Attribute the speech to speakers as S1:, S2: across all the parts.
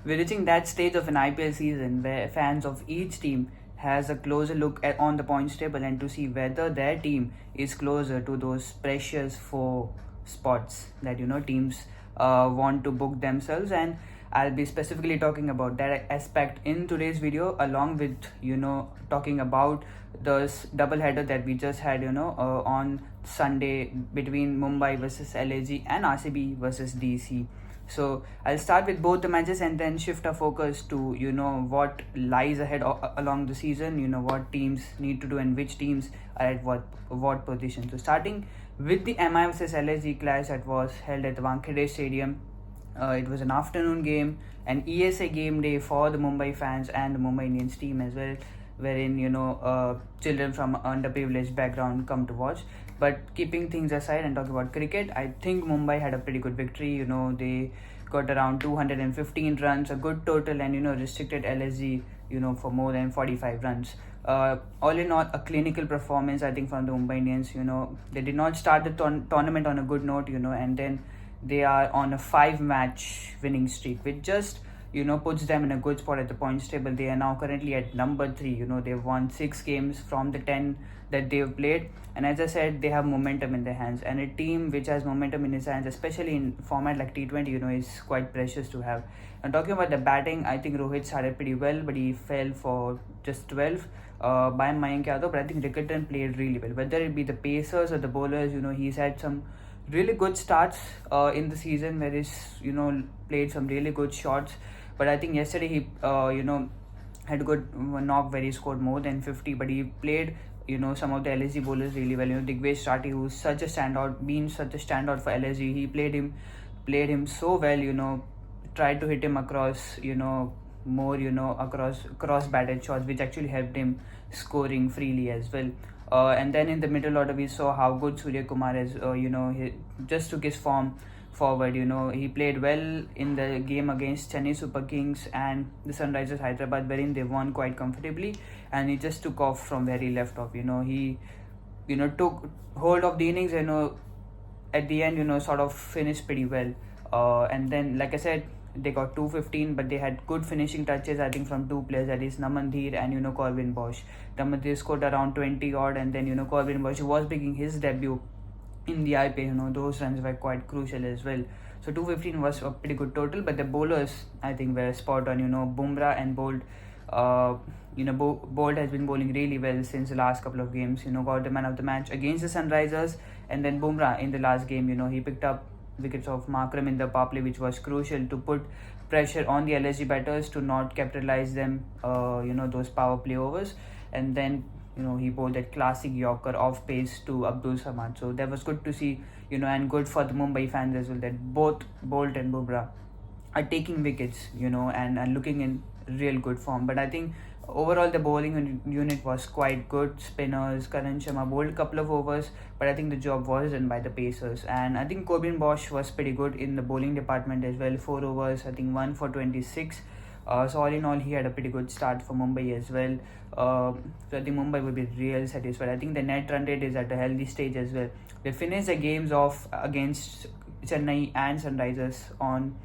S1: We're reaching that stage of an IPL season where fans of each team has a closer look on the points table and to see whether their team is closer to those precious 4 spots that teams want to book themselves. And I'll be specifically talking about that aspect in today's video, along with talking about the double header that we just had on Sunday between Mumbai versus LSG and RCB versus DC. So I'll start with both the matches and then shift our focus to what lies ahead along the season, what teams need to do and which teams are at what position. So starting with the MI versus LSG clash that was held at the Wankhede Stadium. It was an afternoon game, an ESA game day for the Mumbai fans and the Mumbai Indians team as well, wherein children from underprivileged background come to watch. But keeping things aside and talking about cricket, I think Mumbai had a pretty good victory. They got around 215 runs, a good total, and restricted LSG for more than 45 runs. All in all, a clinical performance, I think, from the Mumbai Indians. They did not start the tournament on a good note, and then they are on a 5-match winning streak, which just puts them in a good spot at the points table. They are now currently at number 3. They've won 6 games from the 10 that they've played, and as I said, they have momentum in their hands, and a team which has momentum in its hands, especially in format like T20, is quite precious to have. And talking about the batting, I think Rohit started pretty well, but he fell for just 12 by Mayank Yadav. But I think Rickerton played really well, whether it be the pacers or the bowlers. He's had some really good starts in the season where he's played some really good shots. But I think yesterday he had a good knock where he scored more than 50, but he played some of the LSG bowlers really well. Digvesh Rathi, who's such a standout for LSG, he played him so well. Tried to hit him across more across batted shots, which actually helped him scoring freely as well. And then in the middle order, we saw how good Surya Kumar is. He just took his form forward. He played well in the game against Chennai Super Kings and the Sunrisers Hyderabad, wherein they won quite comfortably, and he just took off from where he left off. He took hold of the innings. At the end, sort of finished pretty well. And then, like I said, they got 215, but they had good finishing touches, I think, from 2 players, that is Namandhir and Corbin Bosch. Namandhir scored around 20 odd, and then Corbin Bosch, who was making his debut in the IPL, those runs were quite crucial as well. So 215 was a pretty good total, but the bowlers, I think, were spot on. Bumrah and Bolt. Bolt has been bowling really well since the last couple of games. Got the man of the match against the Sunrisers, and then Bumrah in the last game. He picked up wickets of Markram in the power play, which was crucial to put pressure on the LSG batters to not capitalize them. Those power play overs, and then he bowled that classic Yorker off pace to Abdul Samad. So that was good to see, and good for the Mumbai fans as well, that both Bolt and Bumrah are taking wickets, and looking in real good form. But I think overall the bowling unit was quite good. Spinners, Karan Sharma bowled a couple of overs, but I think the job was done by the pacers. And I think Corbin Bosch was pretty good in the bowling department as well. 4 overs, I think 1 for 26. So all in all, he had a pretty good start for Mumbai as well. So I think Mumbai will be real satisfied. I think the net run rate is at a healthy stage as well. They finished the games off against Chennai and Sunrisers on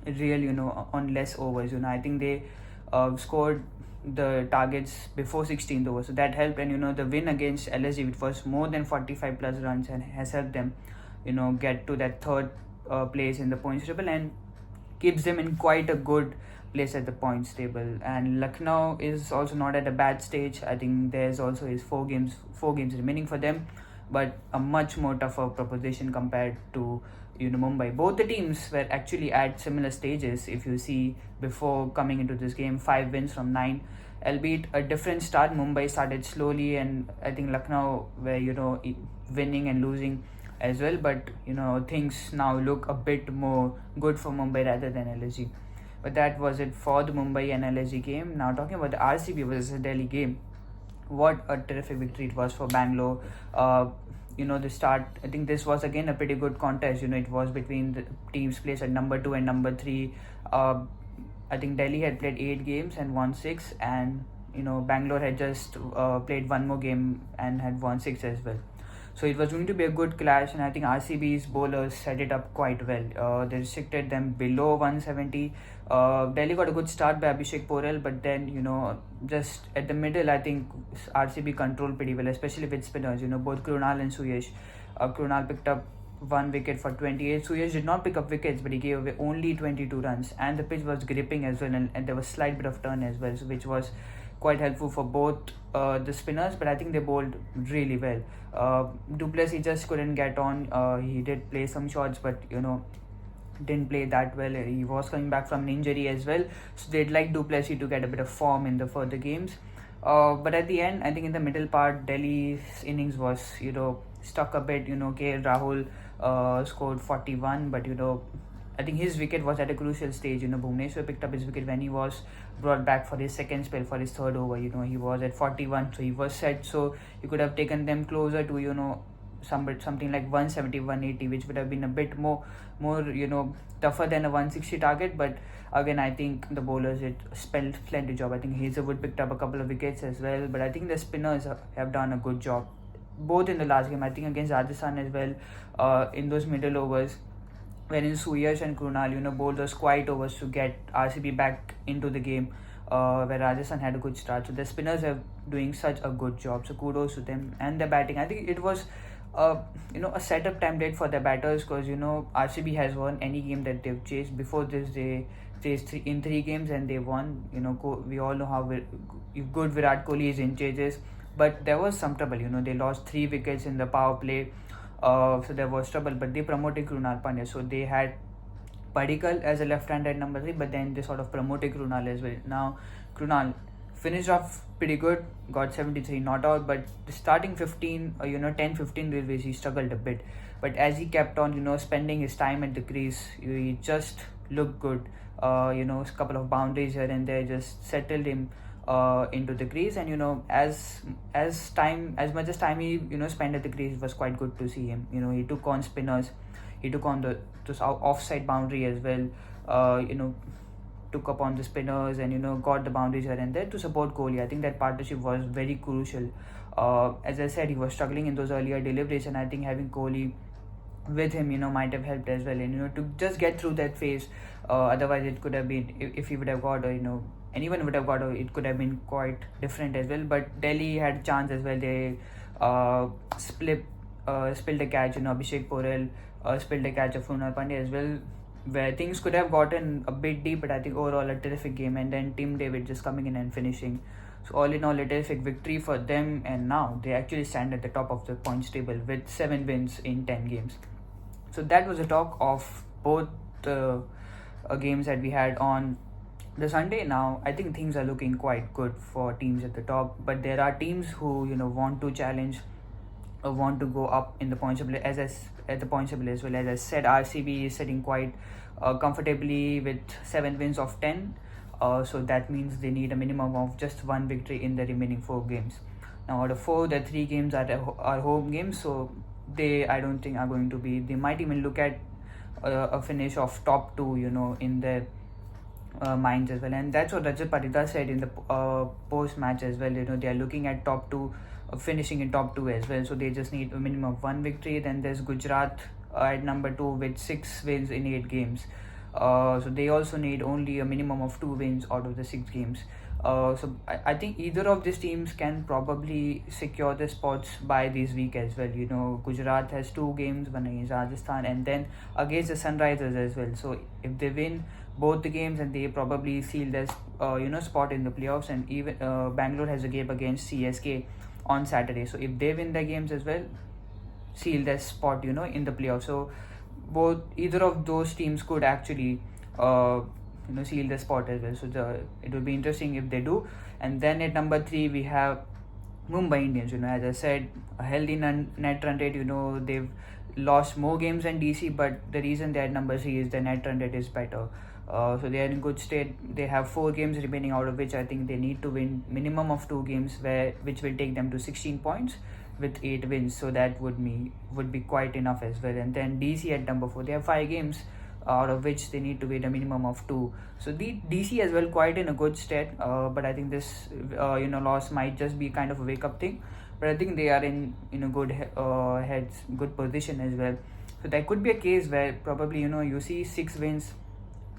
S1: real, on less overs. I think they scored the targets before 16th over, so that helped. And the win against LSG, which was more than 45 plus runs, and has helped them get to that 3rd place in the points table, and keeps them in quite a good place at the points table. And Lucknow is also not at a bad stage. I think there's also is 4 games remaining for them, but a much more tougher proposition compared to Mumbai. Both the teams were actually at similar stages. If you see, before coming into this game, 5 wins from 9, albeit a different start. Mumbai started slowly, and I think Lucknow were winning and losing as well. But things now look a bit more good for Mumbai rather than LSG. But that was it for the Mumbai and LSG game. Now talking about the RCB versus Delhi game, what a terrific victory it was for Bangalore. The start, I think this was again a pretty good contest. It was between the teams placed at number 2 and number 3. I think Delhi had played 8 games and won 6, and Bangalore had just played 1 more game and had won 6 as well. So it was going to be a good clash, and I think RCB's bowlers set it up quite well. They restricted them below 170. Delhi got a good start by Abhishek Porel, but then just at the middle, I think RCB controlled pretty well, especially with spinners. Both Krunal and Suyesh. Krunal picked up 1 wicket for 28. Suyesh did not pick up wickets, but he gave away only 22 runs, and the pitch was gripping as well, and there was slight bit of turn as well, so which was quite helpful for both the spinners. But I think they bowled really well. Du Plessis just couldn't get on. He did play some shots, but didn't play that well. He was coming back from an injury as well, so they'd like Du Plessis to get a bit of form in the further games. But at the end, I think in the middle part, Delhi's innings was stuck a bit. KL Rahul scored 41, but I think his wicket was at a crucial stage. Bhuvneshwar picked up his wicket when he was brought back for his second spell for his third over. He was at 41, so he was set. So he could have taken them closer to something like 170, 180, which would have been a bit more tougher than a 160 target. But again, I think the bowlers did splendid job. I think Hazelwood picked up a couple of wickets as well, but I think the spinners have done a good job, both in the last game, I think against Rajasthan as well, in those middle overs, wherein Suyash and Krunal, bowled those quiet overs to get RCB back into the game, where Rajasthan had a good start. So the spinners are doing such a good job. So kudos to them. And the batting, I think it was a setup template for the batters, because RCB has won any game that they've chased. Before this, they chased in 3 games and they won. We all know how good Virat Kohli is in chases, but there was some trouble. They lost 3 wickets in the power play, so there was trouble. But they promoted Krunal Pandya, so they had Padikkal as a left-hander at number 3, but then they sort of promoted Krunal as well. Now Krunal finished off pretty good, got 73 not out, but the starting 10-15 deliveries he struggled a bit. But as he kept on spending his time at the crease, he just looked good. A couple of boundaries here and there just settled him into the crease, and as much as time he spent at the crease, it was quite good to see him. He took on spinners, he took on the offside boundary as well, took up on the spinners, and got the boundaries here and there to support Kohli. I think that partnership was very crucial. As I said, he was struggling in those earlier deliveries, and I think having Kohli with him might have helped as well, and to just get through that phase. Otherwise it could have been, if he would have got anyone would have got it could have been quite different as well. But Delhi had a chance as well. They spilled a catch. Abhishek Porel spilled a catch of Krunal Pandya as well, where things could have gotten a bit deep. But I think overall a terrific game, and then Tim David just coming in and finishing. So all in all, a terrific victory for them, and now they actually stand at the top of the points table with 7 wins in 10 games. So that was a talk of both games that we had on the Sunday. Now I think things are looking quite good for teams at the top, but there are teams who want to challenge or want to go up in the points table at the points table as well. As I said, RCB is sitting quite comfortably with 7 wins of 10. So that means they need a minimum of just 1 victory in the remaining 4 games. Now out of 4, the 3 games are home games, so I don't think are going to be. They might even look at a finish of top 2, in their minds as well, and that's what Rajat Patidar said in the post match as well. They are looking at top 2, finishing in top 2 as well. So they just need a minimum of 1 victory. Then there's Gujarat at number 2 with 6 wins in 8 games. So they also need only a minimum of 2 wins out of the 6 games. So I think either of these teams can probably secure the spots by this week as well. Gujarat has 2 games, one against Rajasthan and then against the Sunrisers as well. So if they win both the games, and they probably seal their spot in the playoffs. And even Bangalore has a game against CSK on Saturday. So if they win their games as well, seal their spot in the playoffs. So either of those teams could actually seal the spot as well. So it will be interesting if they do. And then at number 3 we have Mumbai Indians. As I said, a healthy net run rate. They've lost more games than DC, but the reason they're at number 3 is the net run rate is better. So they are in good state. They have 4 games remaining, out of which I think they need to win minimum of 2 games, which will take them to 16 points with 8 wins. So that would be quite enough as well. And then DC at number 4, they have 5 games, out of which they need to win a minimum of 2. So the DC as well quite in a good state, but I think this loss might just be kind of a wake up thing. but I think they are in good position as well. So there could be a case where probably you see 6 wins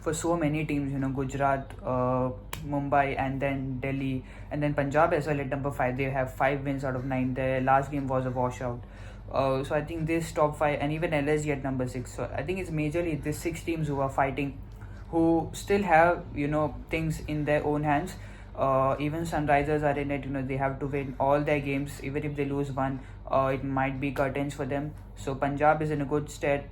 S1: for so many teams, Gujarat, Mumbai, and then Delhi, and then Punjab as well at number 5. They have 5 wins out of 9. Their last game was a washout. So I think this top 5, and even LSG at number 6. So I think it's majorly these 6 teams who are fighting, who still have things in their own hands. Even Sunrisers are in it. They have to win all their games. Even if they lose one, it might be curtains for them. So Punjab is in a good stead.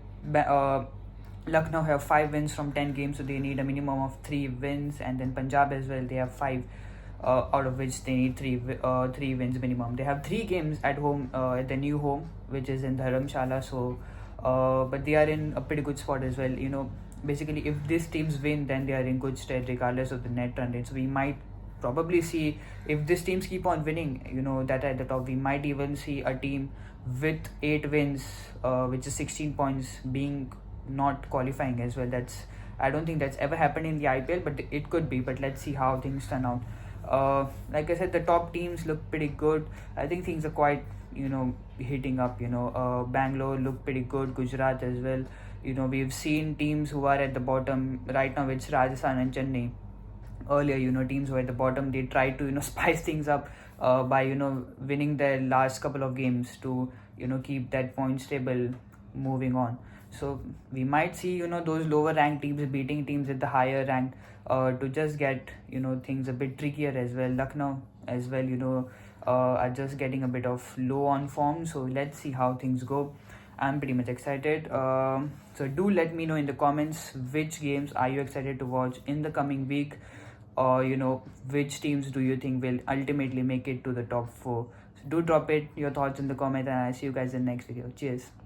S1: Lucknow have 5 wins from 10 games, so they need a minimum of 3 wins, and then Punjab as well, they have 5, out of which they need 3 wins minimum. They have 3 games at home, at the new home, which is in Dharamshala. So, but they are in a pretty good spot as well. Basically, if these teams win, then they are in good stead regardless of the net run rate. So we might probably see, if these teams keep on winning, that at the top, we might even see a team with 8 wins, which is 16 points, being not qualifying as well. I don't think that's ever happened in the IPL, but it could be. But let's see how things turn out. Like I said, the top teams look pretty good. I think things are quite heating up. Bangalore look pretty good, Gujarat as well. We've seen teams who are at the bottom right now. It's Rajasthan and Chennai. Earlier, teams who are at the bottom, they try to spice things up by winning their last couple of games to keep that point table moving on. So we might see those lower ranked teams beating teams at the higher rank, to just get things a bit trickier as well. Lucknow as well are just getting a bit of low on form. So let's see how things go. I'm pretty much excited. So do let me know in the comments which games are you excited to watch in the coming week, or which teams do you think will ultimately make it to the top 4. So do drop your thoughts in the comments, and I'll see you guys in the next video. Cheers.